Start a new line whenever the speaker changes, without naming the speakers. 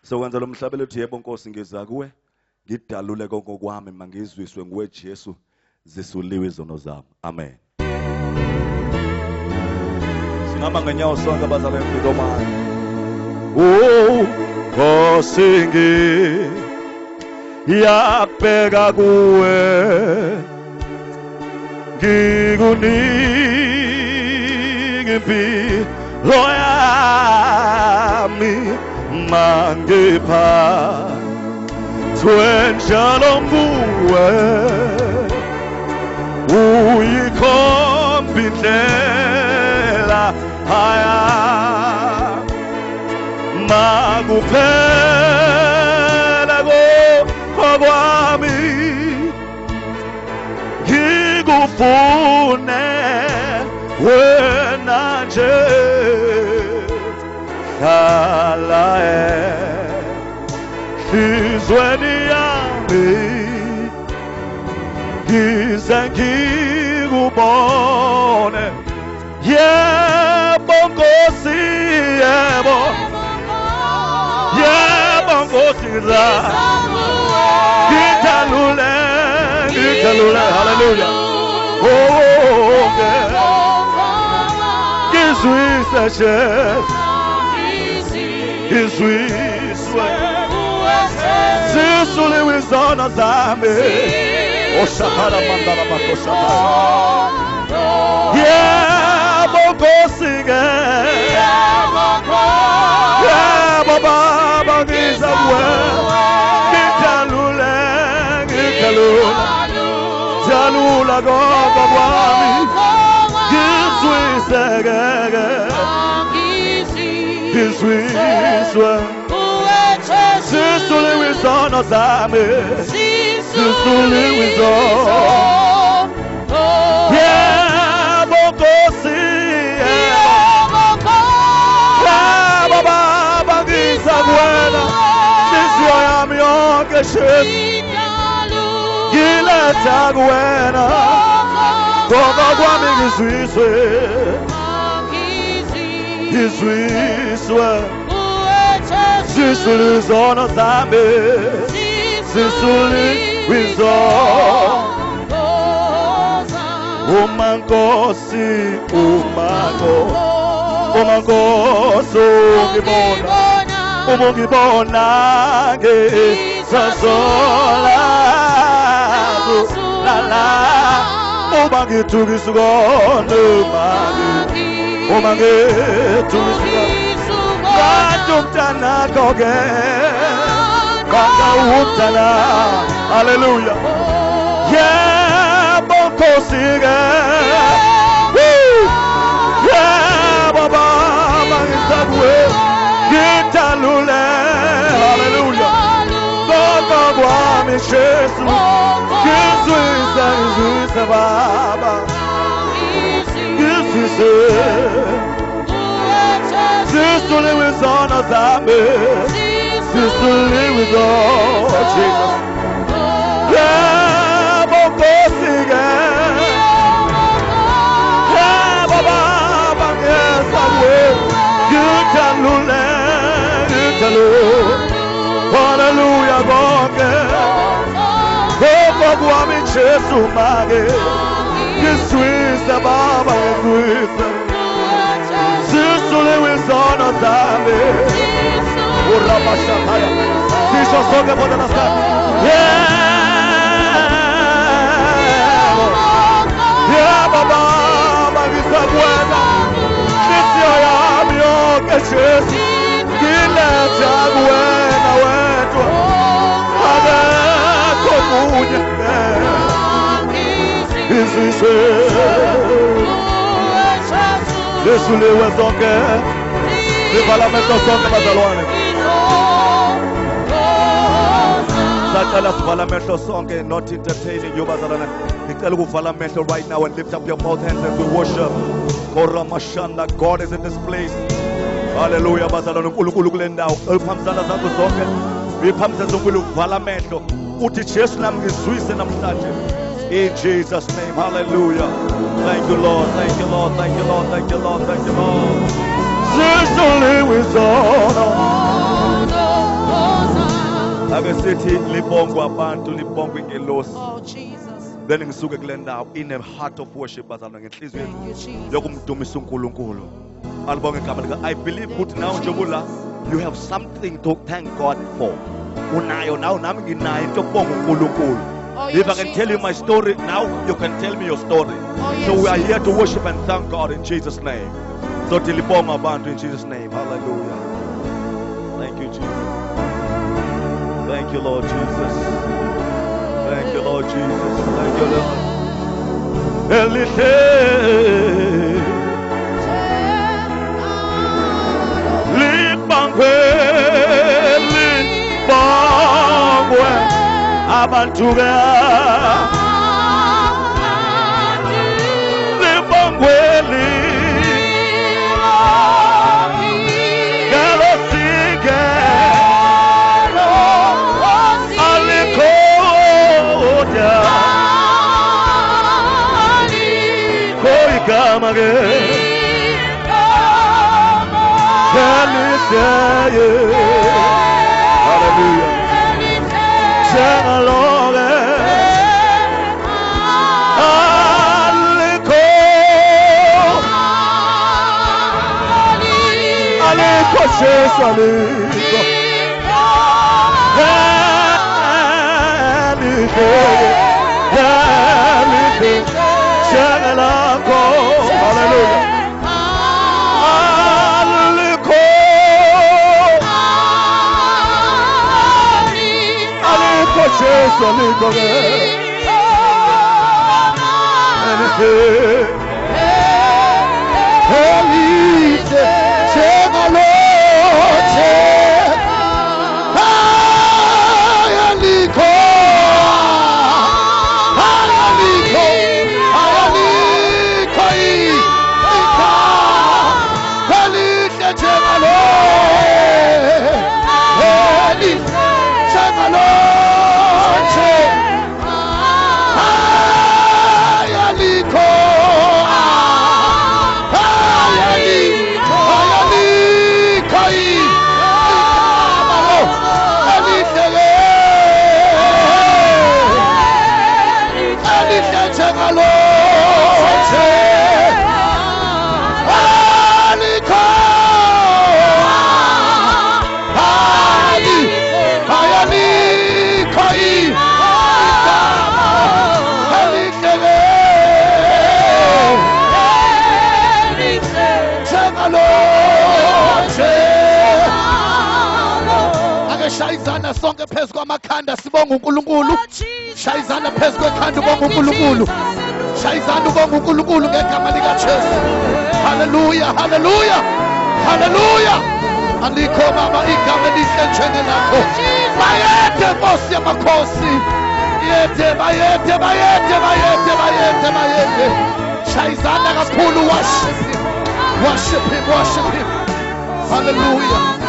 sokwenza lo mhlabelo uthi yebo Nkosi ngiza kuwe ngidalule konke kwami mangizwiswe nguwe Jesu zisuliwe izono zami. Amen. Singama ngenyawo sonke abazalwane b'Intomani. Nkosi ngiyabheka kuwe ngikunika impilo yami mangipha njalo nguwe uyikhomba indlela haya makuphela kwami ngikufune wena nje hlala enhlizweni yami ngize ngikubone yebo Nkosi yebo yebo Nkosi ngidalule hallelujah ngizwiswe ngizwiswe zisuliwe izono zami oshakala mandala bakoshaka yebo Nkosi yebo Baba ngiza kuwe ngidalule dalula konke kwami ngizwiswe zisuliwe izono zami zisuliwe izono yebo Nkosi yebo Baba ngiza kuwena inhliziyo yami yonke Jesu ngiletha kuwena konke kwami ngizwiswe zisuliwe izono zami zisuliwe izono uma Nkosi ungibona ngesazola la uma ngithukisa ukona uma ngithukisa kanti umntanakho-ke umntana haleluya yebo Nkosi-ke yebo Baba ngiza kuwe ngidalule haleluya konke kwami Jesu ngizwiswe Baba ngizwiswe zisuliwe izono zami zisuliwe izono Jesus yebo Nkosi-ke yebo Baba ngiza kuwe ngidalule haleluya konke kwami Jesu mage ngizwiswe Baba ngizwiswe zisuliwe izono zami urabashakaya sisho sonke bona nasami yebo Baba ngiza kuwena inhliziyo yami yonke Jesu ngiletha kuwena wedwa akekho munye ngizwiswe zisuliwe zonke sivala amehlo sonke bazalwane sacela sivala amehlo sonke not entertaining you bazalwane ngicela ukuvala amehlo right now and lift up your both hands as we worship koramashanda God is in this place hallelujah bazalwane uNkulunkulu kule ndawo eliphambisana zakho zonke uyiphambisana zonkulu uvala amehlo uthi Jesu nami ngizwiswe namhlanje in Jesus name hallelujah thank you Lord thank you Lord thank you Lord thank you Lord thank you Lord zisuliwe izono ake sithi libongwe abantu libongwe ingelosi
Oh, Jesus.
then ngisuke kule ndawo in a heart of worship bazalwane ngenhliziyo
Thank you, Jesus.
yokumdumisa uNkulunkulu alibonge igama lika I believe ukuthi nawe njengoba you have something to thank God for unayo nawe nami nginayo into yokubonga uNkulunkulu.
Oh,
If I
yes,
can tell you my
Jesus.
story now, you can tell me your story.
Oh, yes,
So we are here
Jesus.
to worship and thank God in Jesus' name. So tilibonga abantu in Jesus' name. Hallelujah. Thank you, Jesus. Thank you, Lord Jesus. Thank you, Lord Jesus. Thank you, Lord. Elite. Libangwe, libangwe, abantu be. Libangwe, galo sige, alikoda, koi kamage. Hallelujah. Sing along. Aliko, Jesus, aliko. Sing along. Hallelujah. Jesus, aliko. Shayizana sonke phezu kwamakhanda sibonga uNkulunkulu. Shayizana phezu kwekhanda ubonga uNkulunkulu. Shayizana ubonga uNkulunkulu ngegama lika Jesu. Hallelujah, hallelujah, hallelujah. Alikho baba igama lihle njengelakho. Bayede Nkosi yamakhosi. Yede bayede bayede bayede bayede bayede. Shayizana kakhulu worship him. Worship him, worship him. Hallelujah.